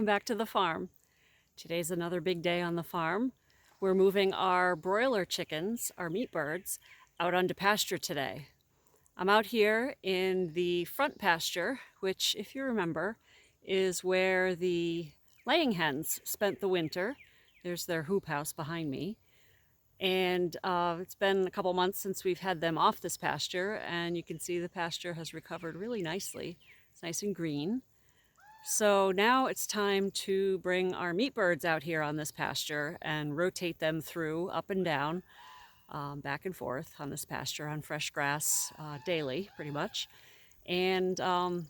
back to the farm. Today's another big day on the farm. We're moving our broiler chickens, our meat birds, out onto pasture today. I'm out here in the front pasture, which, if you remember, is where the laying hens spent the winter. There's their hoop house behind me. And it's been a couple months since we've had them off this pasture, and you can see the pasture has recovered really nicely. It's nice and green. So now it's time to bring our meat birds out here on this pasture and rotate them through up and down, back and forth on this pasture on fresh grass daily, pretty much. And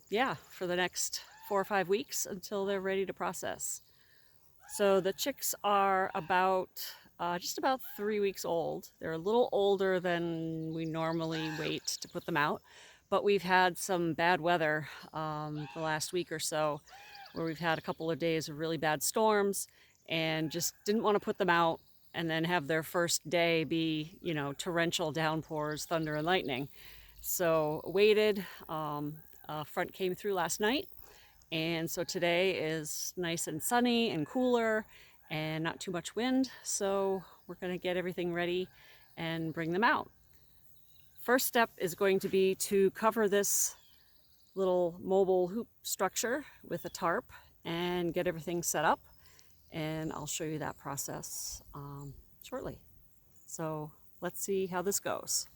yeah, for the next 4 or 5 weeks until they're ready to process. So the chicks are just about 3 weeks old. They're a little older than we normally wait to put them out, but we've had some bad weather the last week or so, where we've had a couple of days of really bad storms and just didn't want to put them out and then have their first day be, torrential downpours, thunder and lightning. So waited. A front came through last night, and so today is nice and sunny and cooler and not too much wind. So we're going to get everything ready and bring them out. First step is going to be to cover this little mobile hoop structure with a tarp and get everything set up. And I'll show you that process shortly. So let's see how this goes.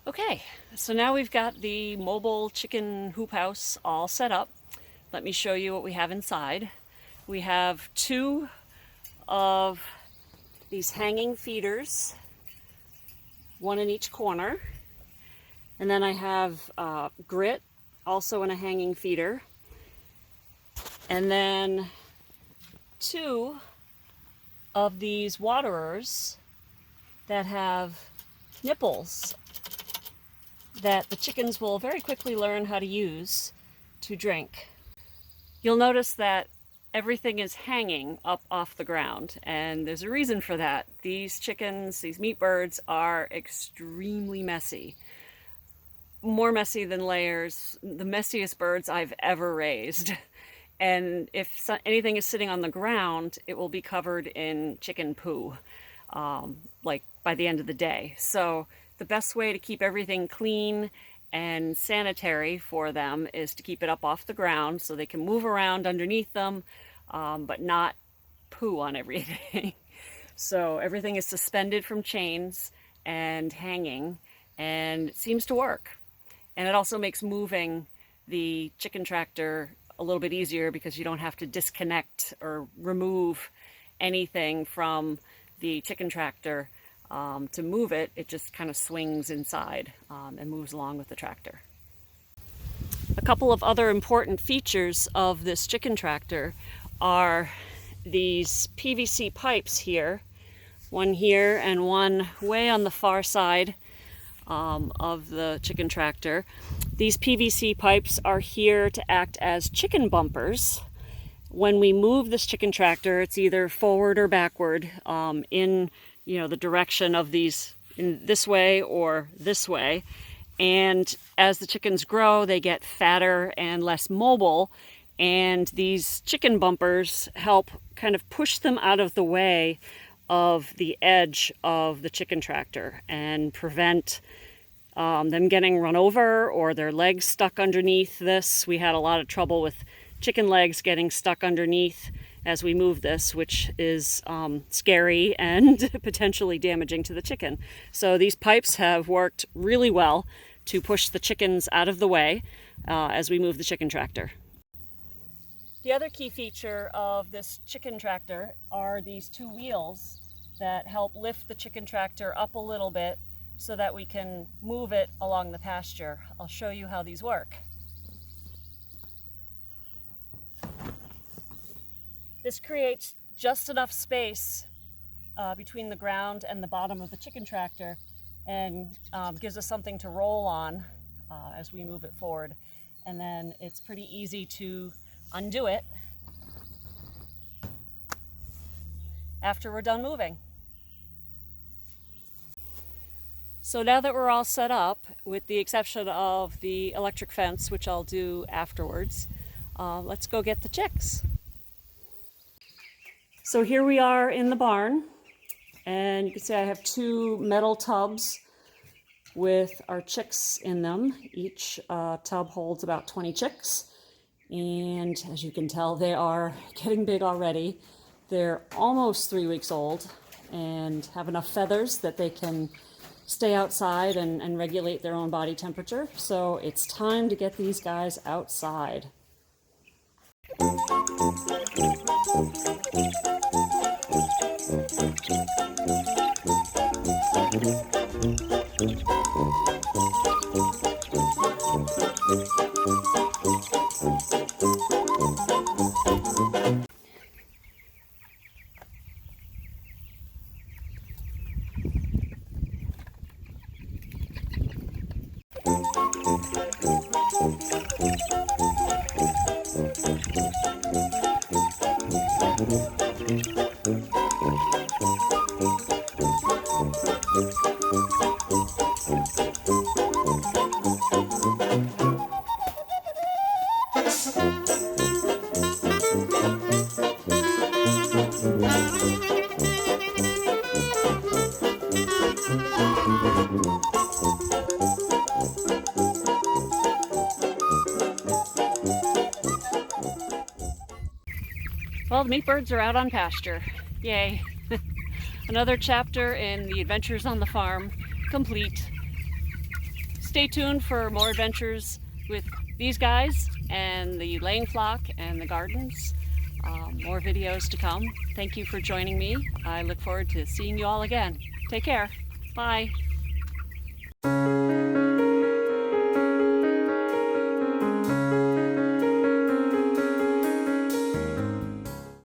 Okay, so now we've got the mobile chicken hoop house all set up. Let me show you what we have inside. We have two of these hanging feeders, one in each corner. And then I have grit, also in a hanging feeder. And then two of these waterers that have nipples that the chickens will very quickly learn how to use to drink. You'll notice that everything is hanging up off the ground, and there's a reason for that. These chickens, these meat birds, are extremely messy. More messy than layers, the messiest birds I've ever raised. And if anything is sitting on the ground, it will be covered in chicken poo, like by the end of the day. So the best way to keep everything clean and sanitary for them is to keep it up off the ground so they can move around underneath them, but not poo on everything. So everything is suspended from chains and hanging, and it seems to work. And it also makes moving the chicken tractor a little bit easier because you don't have to disconnect or remove anything from the chicken tractor. To move it, it just kind of swings inside and moves along with the tractor. A couple of other important features of this chicken tractor are these PVC pipes here, one here and one way on the far side of the chicken tractor. These PVC pipes are here to act as chicken bumpers. When we move this chicken tractor, it's either forward or backward in the direction of these, in this way or this way. And as the chickens grow, they get fatter and less mobile. And these chicken bumpers help kind of push them out of the way of the edge of the chicken tractor and prevent them getting run over or their legs stuck underneath this. We had a lot of trouble with chicken legs getting stuck underneath as we move this, which is scary and potentially damaging to the chicken. So these pipes have worked really well to push the chickens out of the way as we move the chicken tractor. The other key feature of this chicken tractor are these two wheels that help lift the chicken tractor up a little bit so that we can move it along the pasture. I'll show you how these work. This creates just enough space between the ground and the bottom of the chicken tractor and gives us something to roll on as we move it forward. And then it's pretty easy to undo it after we're done moving. So now that we're all set up, with the exception of the electric fence, which I'll do afterwards, let's go get the chicks. So here we are in the barn, and you can see I have two metal tubs with our chicks in them. Each tub holds about 20 chicks, and as you can tell, they are getting big already. They're almost 3 weeks old and have enough feathers that they can stay outside and regulate their own body temperature. So it's time to get these guys outside. Well, the meat birds are out on pasture. Yay. Another chapter in the adventures on the farm complete. stay tuned for more adventures with these guys and the laying flock and the gardens. More videos to come. Thank you for joining me. I look forward to seeing you all again. Take care. Bye.